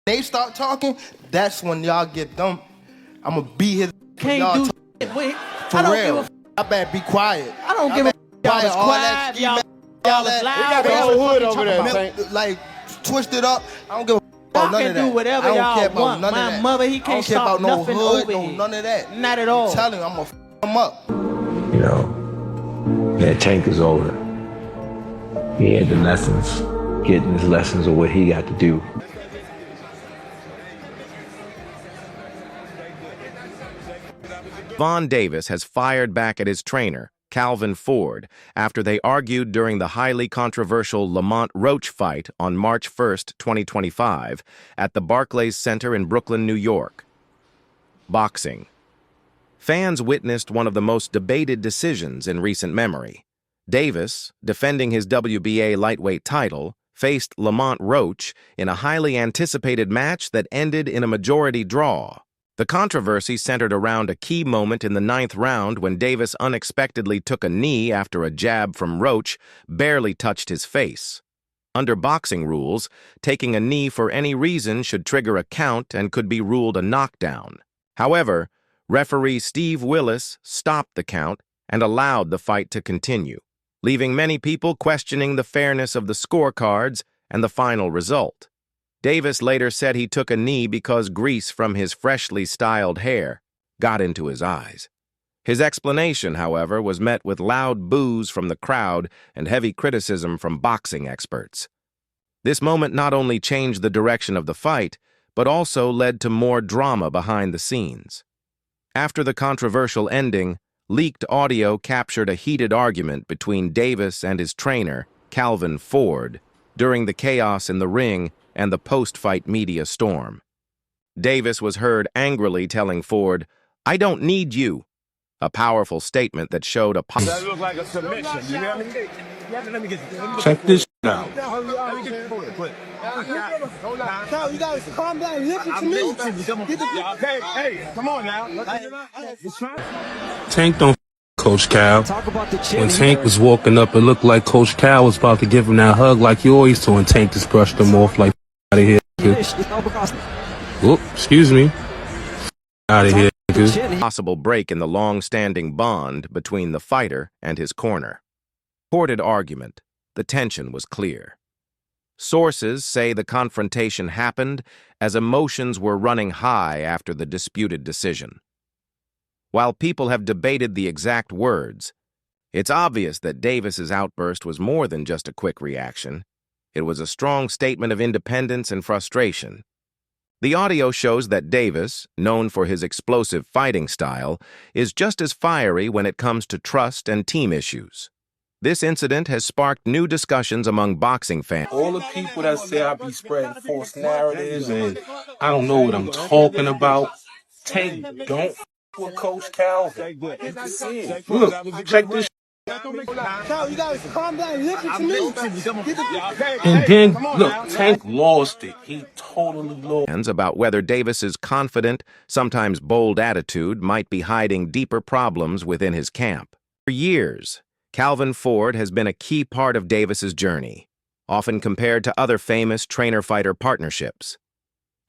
They start talking, that's when y'all get them. I'ma beat his. Can't do shit. Wait, for I don't real. give a I better be quiet. I don't give a y'all is quiet. Y'all is loud. We got the whole hood over there. Like twisted up. I don't give a about none of that. Do whatever y'all want. My mother, he can't stop nothing over here. None of that. Not at all. I'm telling you, I'm gonna him up. You know, that Tank is over. He had the lessons, getting his lessons of what he got to do. Gervonta Davis has fired back at his trainer, Calvin Ford, after they argued during the highly controversial Lamont-Roach fight on March 1, 2025, at the Barclays Center in Brooklyn, New York. Boxing. Fans witnessed one of the most debated decisions in recent memory. Davis, defending his WBA lightweight title, faced Lamont-Roach in a highly anticipated match that ended in a majority draw. The controversy centered around a key moment in the 9th round when Davis unexpectedly took a knee after a jab from Roach barely touched his face. Under boxing rules, taking a knee for any reason should trigger a count and could be ruled a knockdown. However, referee Steve Willis stopped the count and allowed the fight to continue, leaving many people questioning the fairness of the scorecards and the final result. Davis later said he took a knee because grease from his freshly styled hair got into his eyes. His explanation, however, was met with loud boos from the crowd and heavy criticism from boxing experts. This moment not only changed the direction of the fight, but also led to more drama behind the scenes. After the controversial ending, leaked audio captured a heated argument between Davis and his trainer, Calvin Ford, during the chaos in the ring and the post-fight media storm. Davis was heard angrily telling Ford, "I don't need you," a powerful statement that showed a... That looked like a submission, you hear me? Let me get Check this out. Let me get You guys calm down. Listen to me. Okay, hey, come on now. Tank don't Coach Cal. When Tank was walking up, it looked like Coach Cal was about to give him that hug like you always do, and Tank just brushed him off like, out of here. Whoop, excuse me. Out of here. Possible break in the long-standing bond between the fighter and his corner. Reported argument. The tension was clear. Sources say the confrontation happened as emotions were running high after the disputed decision. While people have debated the exact words, it's obvious that Davis's outburst was more than just a quick reaction. It was a strong statement of independence and frustration. The audio shows that Davis, known for his explosive fighting style, is just as fiery when it comes to trust and team issues. This incident has sparked new discussions among boxing fans. All the people that say I be spreading false narratives and I don't know what I'm talking about, Tank don't with Coach Calvin. You can see it. Look, check this. You guys calm down. Listen to me. And then, look, Tank lost it. He totally lost. About whether Davis's confident, sometimes bold attitude might be hiding deeper problems within his camp. For years, Calvin Ford has been a key part of Davis's journey, often compared to other famous trainer-fighter partnerships.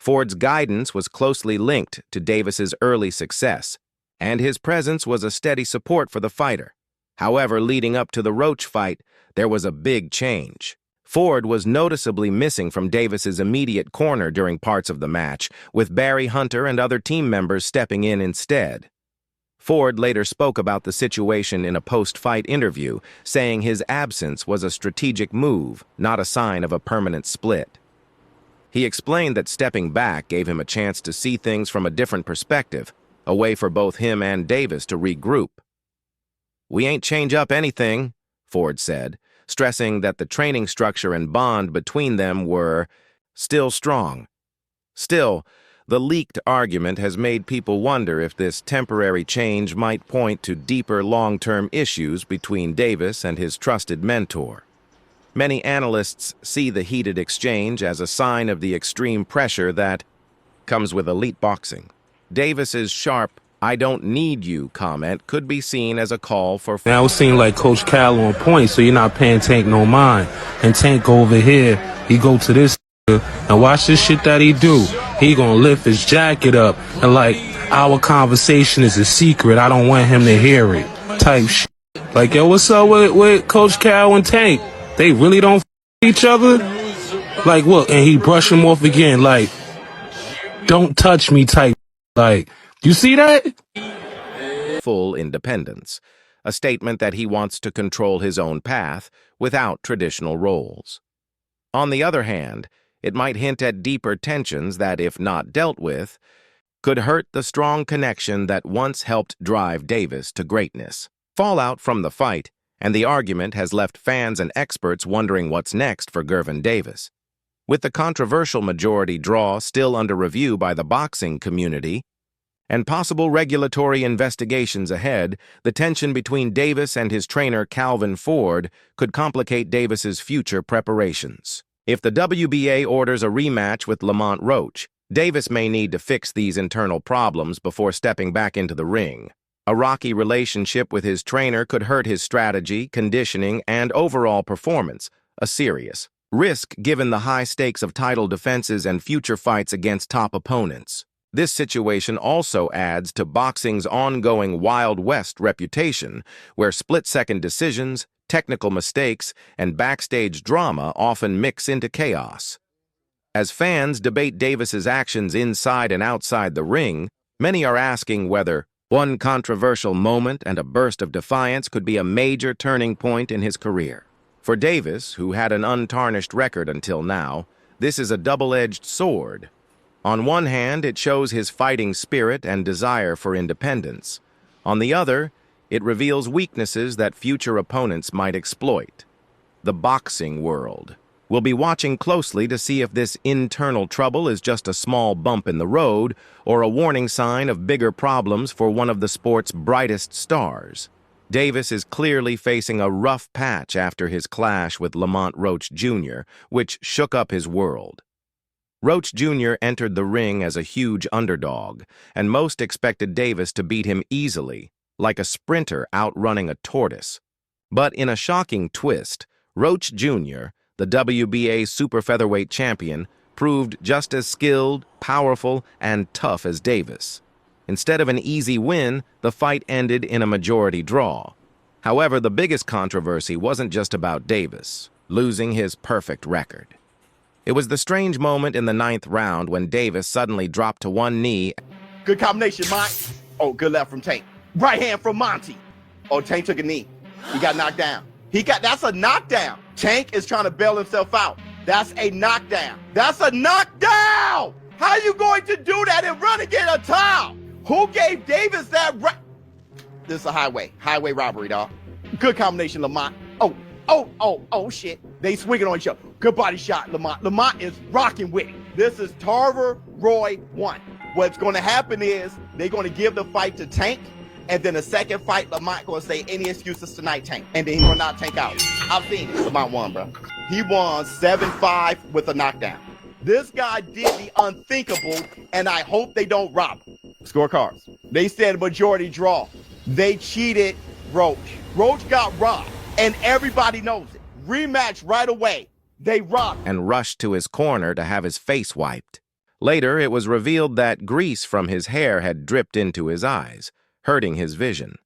Ford's guidance was closely linked to Davis's early success, and his presence was a steady support for the fighter. However, leading up to the Roach fight, there was a big change. Ford was noticeably missing from Davis's immediate corner during parts of the match, with Barry Hunter and other team members stepping in instead. Ford later spoke about the situation in a post-fight interview, saying his absence was a strategic move, not a sign of a permanent split. He explained that stepping back gave him a chance to see things from a different perspective, a way for both him and Davis to regroup. "We ain't change up anything," Ford said, stressing that the training structure and bond between them were still strong. Still, the leaked argument has made people wonder if this temporary change might point to deeper long-term issues between Davis and his trusted mentor. Many analysts see the heated exchange as a sign of the extreme pressure that comes with elite boxing. Davis's sharp, "I don't need you" comment could be seen as a call for... Now it seems like Coach Cal on point, so you're not paying Tank no mind. And Tank go over here, he go to this and watch this shit that he do. He gonna lift his jacket up and like, our conversation is a secret. I don't want him to hear it. Type shit. Like, yo, what's up with Coach Cal and Tank? They really don't each other? Like, what? And he brush him off again. Like, don't touch me type. Like, you see that? Full independence, a statement that he wants to control his own path without traditional roles. On the other hand, it might hint at deeper tensions that, if not dealt with, could hurt the strong connection that once helped drive Davis to greatness. Fallout from the fight and the argument has left fans and experts wondering what's next for Gervonta Davis. With the controversial majority draw still under review by the boxing community and possible regulatory investigations ahead, the tension between Davis and his trainer Calvin Ford could complicate Davis's future preparations. If the WBA orders a rematch with Lamont Roach, Davis may need to fix these internal problems before stepping back into the ring. A rocky relationship with his trainer could hurt his strategy, conditioning, and overall performance, a serious risk given the high stakes of title defenses and future fights against top opponents. This situation also adds to boxing's ongoing Wild West reputation, where split-second decisions, technical mistakes, and backstage drama often mix into chaos. As fans debate Davis's actions inside and outside the ring, many are asking whether one controversial moment and a burst of defiance could be a major turning point in his career. For Davis, who had an untarnished record until now, this is a double-edged sword. On one hand, it shows his fighting spirit and desire for independence. On the other, it reveals weaknesses that future opponents might exploit. The boxing world will be watching closely to see if this internal trouble is just a small bump in the road or a warning sign of bigger problems for one of the sport's brightest stars. Davis is clearly facing a rough patch after his clash with Lamont Roach Jr., which shook up his world. Roach Jr. entered the ring as a huge underdog, and most expected Davis to beat him easily, like a sprinter outrunning a tortoise. But in a shocking twist, Roach Jr., the WBA super featherweight champion, proved just as skilled, powerful, and tough as Davis. Instead of an easy win, the fight ended in a majority draw. However, the biggest controversy wasn't just about Davis losing his perfect record. It was the strange moment in the 9th round when Davis suddenly dropped to one knee. Good combination, Mike. Oh, good left from Tank. Right hand from Monty. Oh, Tank took a knee. He got knocked down. That's a knockdown. Tank is trying to bail himself out. That's a knockdown. That's a knockdown! How are you going to do that and run and get a towel? Who gave Davis that right? This is a highway robbery, dog. Good combination, Lamont. Oh, shit. They swinging on each other. Good body shot, Lamont. Lamont is rocking with it. This is Tarver Roy 1. What's going to happen is they're going to give the fight to Tank, and then the second fight, Lamont going to say any excuses tonight, Tank. And then he will not Tank out. I've seen it. Lamont won, bro. He won 7-5 with a knockdown. This guy did the unthinkable, and I hope they don't rob him. Scorecards. They said majority draw. They cheated Roach. Roach got robbed, and everybody knows it. Rematch right away. They robbed and rushed to his corner to have his face wiped. Later, it was revealed that grease from his hair had dripped into his eyes, hurting his vision.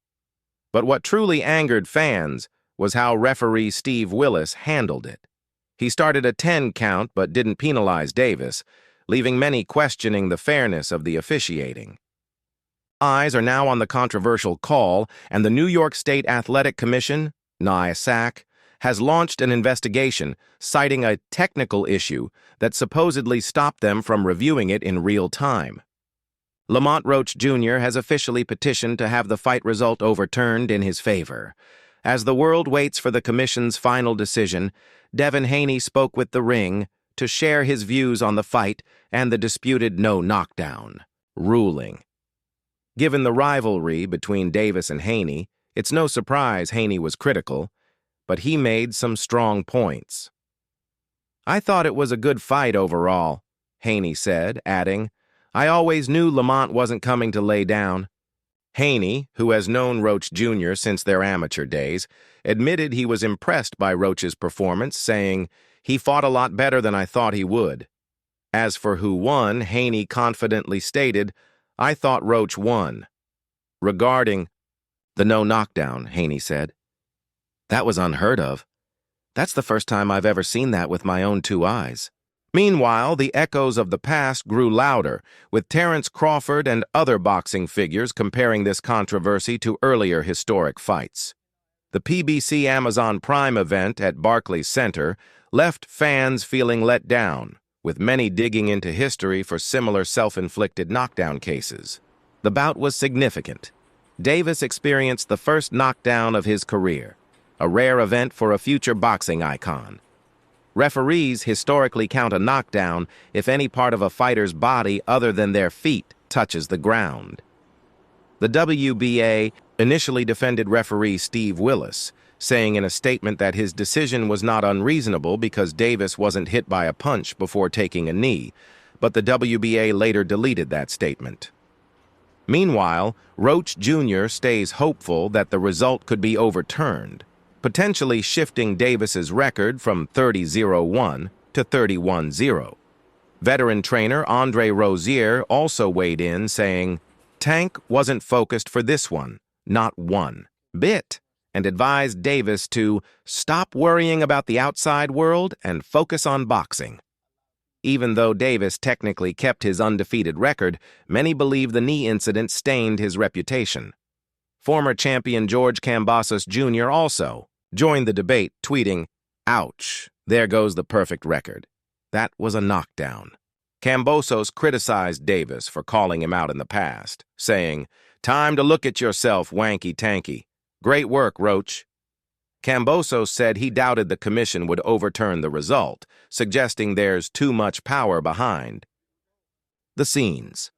But what truly angered fans was how referee Steve Willis handled it. He started a 10 count but didn't penalize Davis, leaving many questioning the fairness of the officiating. Eyes are now on the controversial call, and the New York State Athletic Commission, NYSAC, has launched an investigation citing a technical issue that supposedly stopped them from reviewing it in real time. Lamont Roach Jr. has officially petitioned to have the fight result overturned in his favor. As the world waits for the commission's final decision, Devin Haney spoke with The Ring to share his views on the fight and the disputed no knockdown ruling. Given the rivalry between Davis and Haney, it's no surprise Haney was critical, but he made some strong points. "I thought it was a good fight overall," Haney said, adding, "I always knew Lamont wasn't coming to lay down." Haney, who has known Roach Jr. since their amateur days, admitted he was impressed by Roach's performance, saying, He fought a lot better than I thought he would. As for who won, Haney confidently stated, I thought Roach won. Regarding the no knockdown, Haney said, that was unheard of. That's the first time I've ever seen that with my own 2 eyes. Meanwhile, the echoes of the past grew louder, with Terence Crawford and other boxing figures comparing this controversy to earlier historic fights. The PBC Amazon Prime event at Barclays Center left fans feeling let down, with many digging into history for similar self-inflicted knockdown cases. The bout was significant. Davis experienced the first knockdown of his career, a rare event for a future boxing icon. Referees historically count a knockdown if any part of a fighter's body other than their feet touches the ground. The WBA initially defended referee Steve Willis, saying in a statement that his decision was not unreasonable because Davis wasn't hit by a punch before taking a knee, but the WBA later deleted that statement. Meanwhile, Roach Jr. stays hopeful that the result could be overturned, potentially shifting Davis's record from 30-0-1 to 31-0. Veteran trainer Andre Rozier also weighed in, saying, Tank wasn't focused for this one, not one bit, and advised Davis to stop worrying about the outside world and focus on boxing. Even though Davis technically kept his undefeated record, many believe the knee incident stained his reputation. Former champion George Kambosos Jr. also joined the debate, tweeting, ouch, there goes the perfect record. That was a knockdown. Kambosos criticized Davis for calling him out in the past, saying, time to look at yourself, wanky-tanky. Great work, Roach. Kambosos said he doubted the commission would overturn the result, suggesting there's too much power behind. The scenes.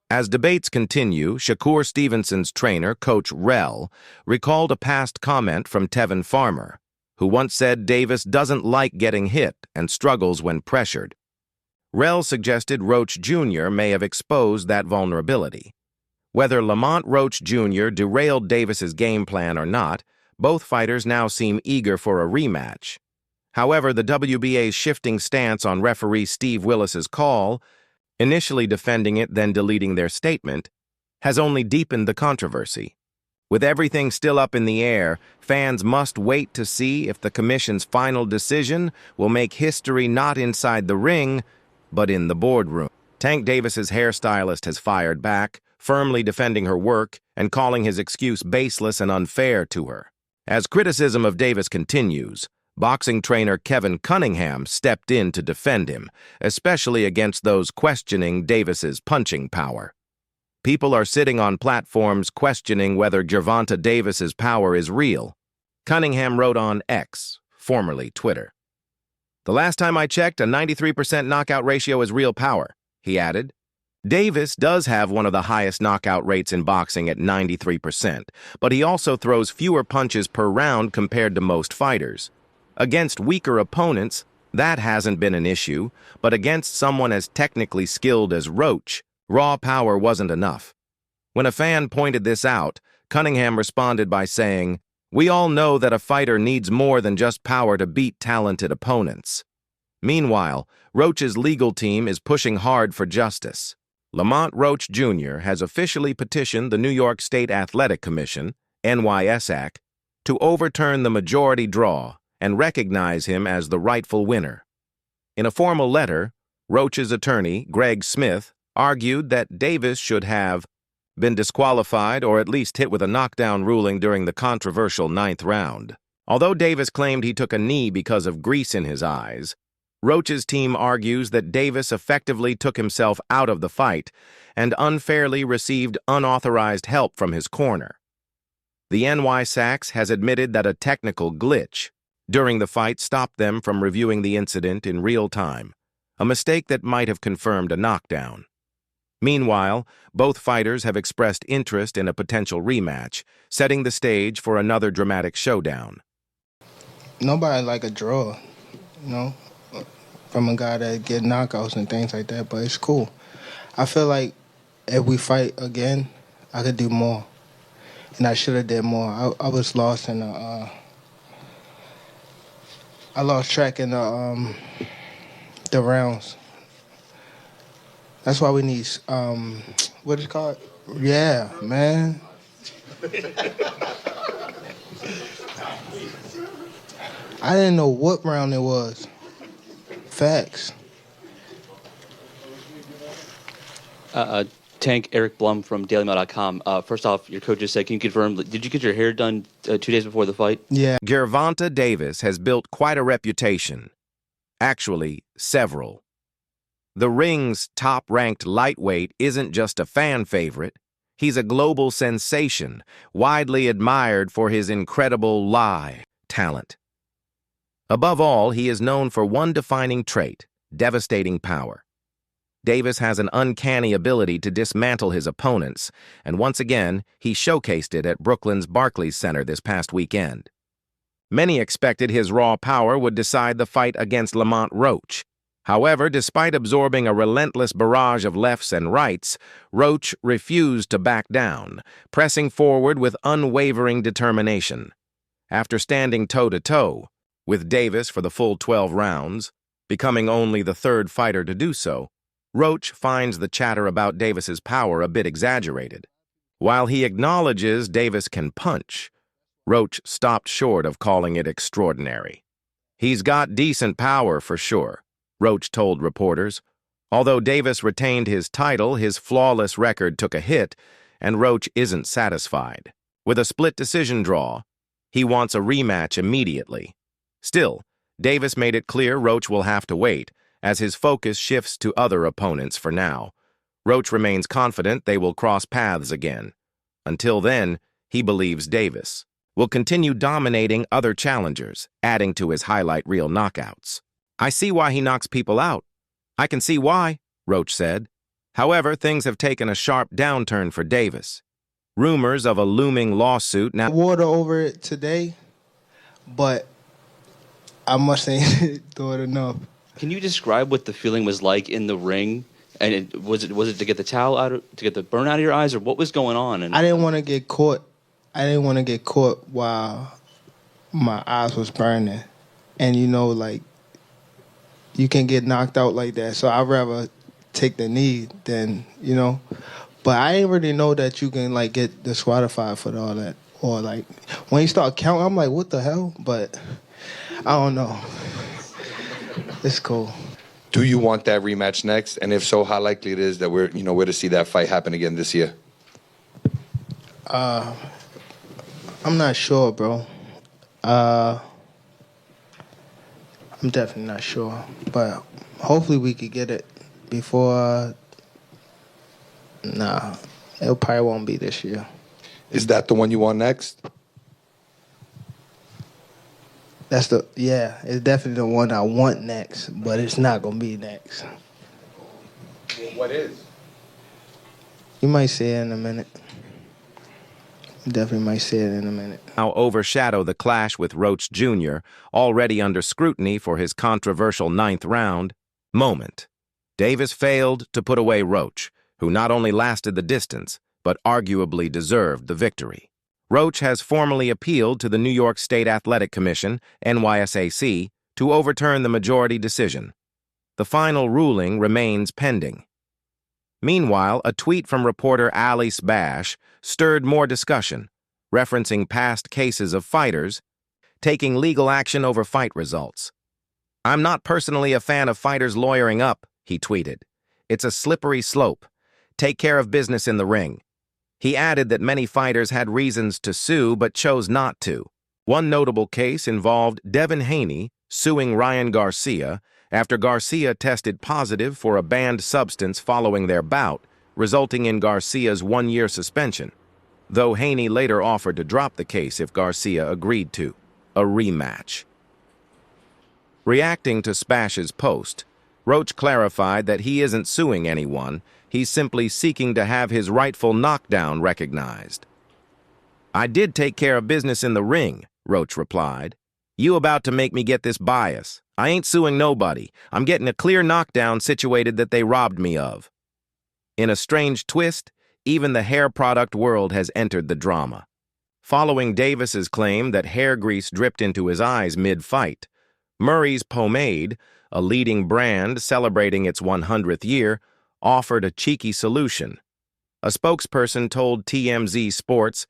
As debates continue, Shakur Stevenson's trainer, Coach Rell, recalled a past comment from Tevin Farmer, who once said Davis doesn't like getting hit and struggles when pressured. Rell suggested Roach Jr. may have exposed that vulnerability. Whether Lamont Roach Jr. derailed Davis's game plan or not, both fighters now seem eager for a rematch. However, the WBA's shifting stance on referee Steve Willis's call, initially defending it then deleting their statement, has only deepened the controversy. With everything still up in the air, fans must wait to see if the commission's final decision will make history not inside the ring, but in the boardroom. TankDavis's hairstylist has fired back, firmly defending her work and calling his excuse baseless and unfair to her. As criticism of Davis continues, boxing trainer Kevin Cunningham stepped in to defend him, especially against those questioning Davis's punching power. People are sitting on platforms questioning whether Gervonta Davis's power is real. Cunningham wrote on X, formerly Twitter. The last time I checked, a 93% knockout ratio is real power, he added. Davis does have one of the highest knockout rates in boxing at 93%, but he also throws fewer punches per round compared to most fighters. Against weaker opponents, that hasn't been an issue, but against someone as technically skilled as Roach, raw power wasn't enough. When a fan pointed this out, Cunningham responded by saying, we all know that a fighter needs more than just power to beat talented opponents. Meanwhile, Roach's legal team is pushing hard for justice. Lamont Roach Jr. has officially petitioned the New York State Athletic Commission, NYSAC, to overturn the majority draw and recognize him as the rightful winner. In a formal letter, Roach's attorney, Greg Smith, argued that Davis should have been disqualified or at least hit with a knockdown ruling during the controversial 9th round. Although Davis claimed he took a knee because of grease in his eyes, Roach's team argues that Davis effectively took himself out of the fight and unfairly received unauthorized help from his corner. The NYSAC has admitted that a technical glitch during the fight stopped them from reviewing the incident in real time, a mistake that might have confirmed a knockdown. Meanwhile, both fighters have expressed interest in a potential rematch, setting the stage for another dramatic showdown. Nobody like a draw, from a guy that get knockouts and things like that, but it's cool. I feel like if we fight again, I could do more, and I should have did more. I was lost in I I lost track in the rounds. That's why we need what is it called? Yeah, man. I didn't know what round it was. Facts. Tank, Eric Blum from DailyMail.com. First off, your coach just said, can you confirm, did you get your hair done 2 days before the fight? Yeah. Gervonta Davis has built quite a reputation. Actually, several. The ring's top-ranked lightweight isn't just a fan favorite. He's a global sensation, widely admired for his incredible talent. Above all, he is known for one defining trait: devastating power. Davis has an uncanny ability to dismantle his opponents, and once again, he showcased it at Brooklyn's Barclays Center this past weekend. Many expected his raw power would decide the fight against Lamont Roach. However, despite absorbing a relentless barrage of lefts and rights, Roach refused to back down, pressing forward with unwavering determination. After standing toe-to-toe with Davis for the full 12 rounds, becoming only the third fighter to do so, Roach finds the chatter about Davis's power a bit exaggerated. While he acknowledges Davis can punch, Roach stopped short of calling it extraordinary. "He's got decent power for sure," Roach told reporters. Although Davis retained his title, his flawless record took a hit, and Roach isn't satisfied. With a split decision draw, he wants a rematch immediately. Still, Davis made it clear Roach will have to wait, as his focus shifts to other opponents for now. Roach remains confident they will cross paths again. Until then, he believes Davis will continue dominating other challengers, adding to his highlight reel knockouts. "I see why he knocks people out. I can see why," Roach said. However, things have taken a sharp downturn for Davis. Rumors of a looming lawsuit now... Water over it today, but I must ain't do it enough. Can you describe what the feeling was like in the ring? And was it to get the towel to get the burn out of your eyes, or what was going on? And I didn't want to get caught. I didn't want to get caught while my eyes was burning. And, you know, like, you can get knocked out like that. So I'd rather take the knee than, you know. But I didn't really know that you can, like, get disqualified for all that. Or, like, when you start counting, I'm like, what the hell? But I don't know. It's cool. Do you want that rematch next? And if so, how likely it is that we're to see that fight happen again this year? I'm not sure, bro. I'm definitely not sure. But hopefully we could get it before... Nah, it probably won't be this year. Is that the one you want next? It's definitely the one I want next, but it's not going to be next. Well, what is? You might see it in a minute. You definitely might see it in a minute. Now overshadow the clash with Roach Jr., already under scrutiny for his controversial 9th round moment. Davis failed to put away Roach, who not only lasted the distance, but arguably deserved the victory. Roach has formally appealed to the New York State Athletic Commission, NYSAC, to overturn the majority decision. The final ruling remains pending. Meanwhile, a tweet from reporter Alice Bash stirred more discussion, referencing past cases of fighters taking legal action over fight results. "I'm not personally a fan of fighters lawyering up," he tweeted. "It's a slippery slope. Take care of business in the ring." He added that many fighters had reasons to sue but chose not to. One notable case involved Devin Haney suing Ryan Garcia after Garcia tested positive for a banned substance following their bout, resulting in Garcia's 1-year suspension, though Haney later offered to drop the case if Garcia agreed to a rematch. Reacting to Spash's post, Roach clarified that he isn't suing anyone. He's simply seeking to have his rightful knockdown recognized. "I did take care of business in the ring," Roach replied. "You about to make me get this bias. I ain't suing nobody. I'm getting a clear knockdown situated that they robbed me of." In a strange twist, even the hair product world has entered the drama. Following Davis's claim that hair grease dripped into his eyes mid-fight, Murray's Pomade, a leading brand celebrating its 100th year, offered a cheeky solution. A spokesperson told TMZ Sports,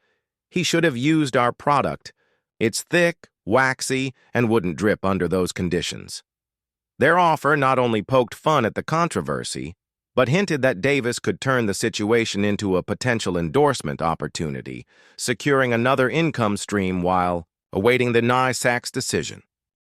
"He should have used our product. It's thick, waxy, and wouldn't drip under those conditions." Their offer not only poked fun at the controversy, but hinted that Davis could turn the situation into a potential endorsement opportunity, securing another income stream while awaiting the NYSAC's decision.